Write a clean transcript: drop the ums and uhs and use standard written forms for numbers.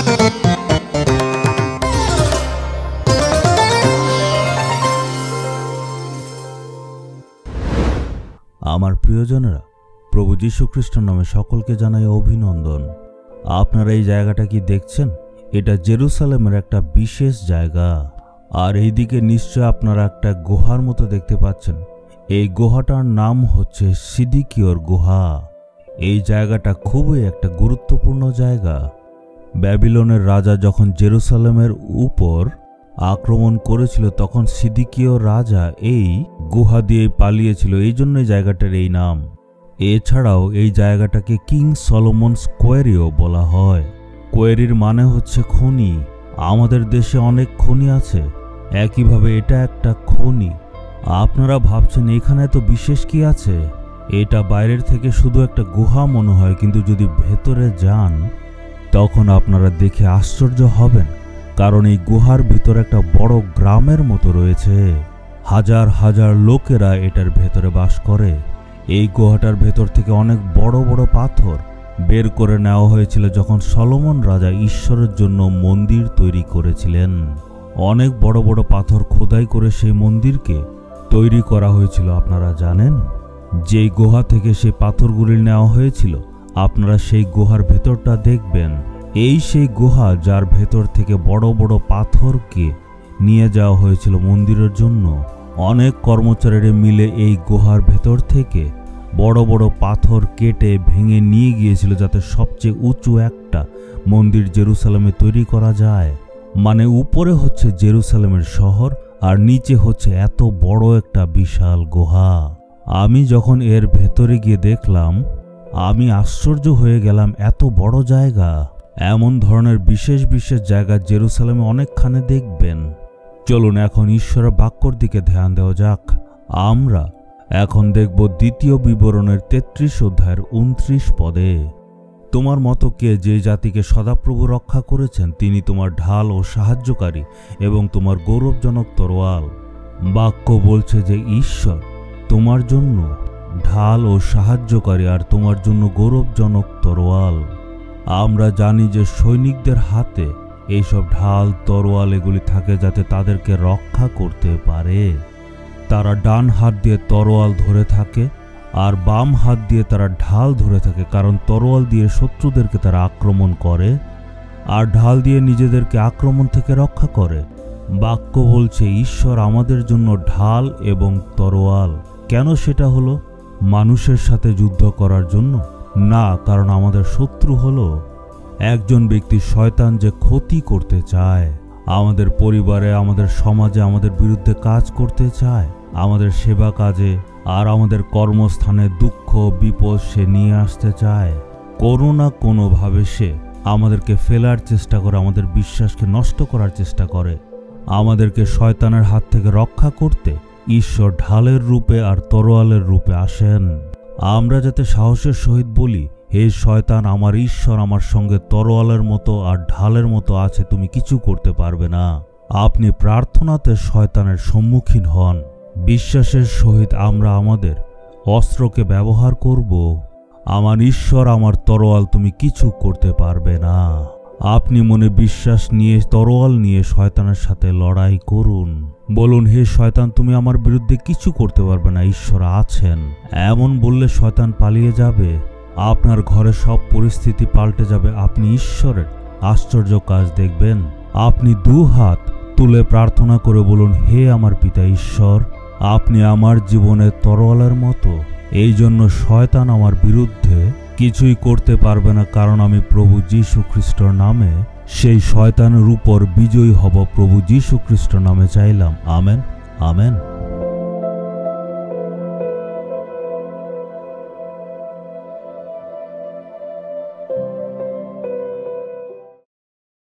আমার প্রিয়জনেরা, প্রভু যীশু খ্রিস্টের নামে সকলকে জানাই অভিনন্দন। আপনারা এই জায়গাটা কি দেখছেন? এটা জেরুসালেমের একটা বিশেষ জায়গা। আর এইদিকে নিশ্চয় আপনারা একটা গুহার মতো দেখতে পাচ্ছেন। এই গুহাটার নাম হচ্ছে সিদিকিওর গুহা। এই জায়গাটা খুবই একটা গুরুত্বপূর্ণ জায়গা। ব্যাবিলনের রাজা যখন জেরুসালেমের উপর আক্রমণ করেছিল তখন সিদিকিও রাজা এই গুহা দিয়ে পালিয়েছিল, এই জন্যই জায়গাটার এই নাম। এছাড়াও এই জায়গাটাকে কিং সলোমনস কোয়ারিও বলা হয়। কোয়ারির মানে হচ্ছে খনি। আমাদের দেশে অনেক খনি আছে, একইভাবে এটা একটা খনি। আপনারা ভাবছেন এখানে তো বিশেষ কি আছে? এটা বাইরের থেকে শুধু একটা গুহা মনে হয়, কিন্তু যদি ভেতরে যান তখন আপনারা দেখে আশ্চর্য হবেন, কারণ এই গুহার ভিতর একটা বড় গ্রামের মতো রয়েছে। হাজার হাজার লোকেরা এটার ভেতরে বাস করে। এই গুহাটার ভেতর থেকে অনেক বড় বড় পাথর বের করে নেওয়া হয়েছিল যখন সলোমন রাজা ঈশ্বরের জন্য মন্দির তৈরি করেছিলেন। অনেক বড় বড় পাথর খোদাই করে সেই মন্দিরকে তৈরি করা হয়েছিল। আপনারা জানেন যেই গুহা থেকে সেই পাথরগুলি নেওয়া হয়েছিল, আপনারা সেই গুহার ভেতরটা দেখবেন। এই সেই গুহা যার ভেতর থেকে বড় বড় পাথরকে নিয়ে যাওয়া হয়েছিল মন্দিরের জন্য। অনেক কর্মচারীরা মিলে এই গুহার ভেতর থেকে বড় বড় পাথর কেটে ভেঙে নিয়ে গিয়েছিল, যাতে সবচেয়ে উঁচু একটা মন্দির জেরুসালেমে তৈরি করা যায়। মানে উপরে হচ্ছে জেরুসালেমের শহর আর নিচে হচ্ছে এত বড় একটা বিশাল গুহা। আমি যখন এর ভেতরে গিয়ে দেখলাম, আমি আশ্চর্য হয়ে গেলাম। এত বড় জায়গা, এমন ধরনের বিশেষ বিশেষ জায়গা জেরুসালেমে অনেকখানে দেখবেন। চলুন এখন ঈশ্বরের বাক্যর দিকে ধ্যান দেওয়া যাক। আমরা এখন দেখব দ্বিতীয় বিবরণের 33 অধ্যায়ের 29 পদে। তোমার মতো কে যে জাতিকে সদাপ্রভু রক্ষা করেছেন, তিনি তোমার ঢাল ও সাহায্যকারী এবং তোমার গৌরবজনক তরোয়াল। বাক্য বলছে যে ঈশ্বর তোমার জন্য ঢাল ও সাহায্যকারী আর তোমার জন্য গৌরবজনক তরোয়াল। আমরা জানি যে সৈনিকদের হাতে এইসব ঢাল তরোয়াল এগুলি থাকে যাতে তাদেরকে রক্ষা করতে পারে। তারা ডান হাত দিয়ে তরোয়াল ধরে থাকে আর বাম হাত দিয়ে তারা ঢাল ধরে থাকে, কারণ তরোয়াল দিয়ে শত্রুদেরকে তারা আক্রমণ করে আর ঢাল দিয়ে নিজেদেরকে আক্রমণ থেকে রক্ষা করে। বাক্য বলছে ঈশ্বর আমাদের জন্য ঢাল এবং তরোয়াল। কেন সেটা হলো? মানুষের সাথে যুদ্ধ করার জন্য না, কারণ আমাদের শত্রু হলো একজন ব্যক্তি, শয়তান, যে ক্ষতি করতে চায়। আমাদের পরিবারে, আমাদের সমাজে আমাদের বিরুদ্ধে কাজ করতে চায়, আমাদের সেবা কাজে আর আমাদের কর্মস্থানে দুঃখ বিপদ সে নিয়ে আসতে চায়। কোনো না কোনোভাবে সে আমাদেরকে ফেলার চেষ্টা করে, আমাদের বিশ্বাসকে নষ্ট করার চেষ্টা করে। আমাদেরকে শয়তানের হাত থেকে রক্ষা করতে ঈশ্বর ঢালের রূপে আর তরোয়ালের রূপে আসেন। আমরা যাতে সাহসের সহিত বলি, হে শয়তান, আমার ঈশ্বর আমার সঙ্গে তরোয়ালের মতো আর ঢালের মতো আছে, তুমি কিছু করতে পারবে না। আপনি প্রার্থনাতে শয়তানের সম্মুখীন হন। বিশ্বাসের সহিত আমরা আমাদের অস্ত্রকে ব্যবহার করব। আমার ঈশ্বর আমার তরোয়াল, তুমি কিছু করতে পারবে না। আপনি মনে বিশ্বাস নিয়ে তরোয়াল নিয়ে শয়তানের সাথে লড়াই করুন। বলুন, হে শয়তান, তুমি আমার বিরুদ্ধে কিছু করতে পারবে না, ঈশ্বর আছেন। এমন বললে শয়তান পালিয়ে যাবে। আপনার ঘরে সব পরিস্থিতি পাল্টে যাবে। আপনি ঈশ্বরের আশ্চর্য কাজ দেখবেন। আপনি দু হাত তুলে প্রার্থনা করে বলুন, হে আমার পিতা ঈশ্বর, আপনি আমার জীবনে তরোয়ালের মতো। এই জন্য শয়তান আমার বিরুদ্ধে কিছুই করতে পারবে না, কারণ আমি প্রভু যীশু খ্রিস্টর নামে সেই শয়তানের উপর বিজয়ী হব। প্রভু যীশু খ্রিস্টর নামে চাইলাম, আমেন, আমেন।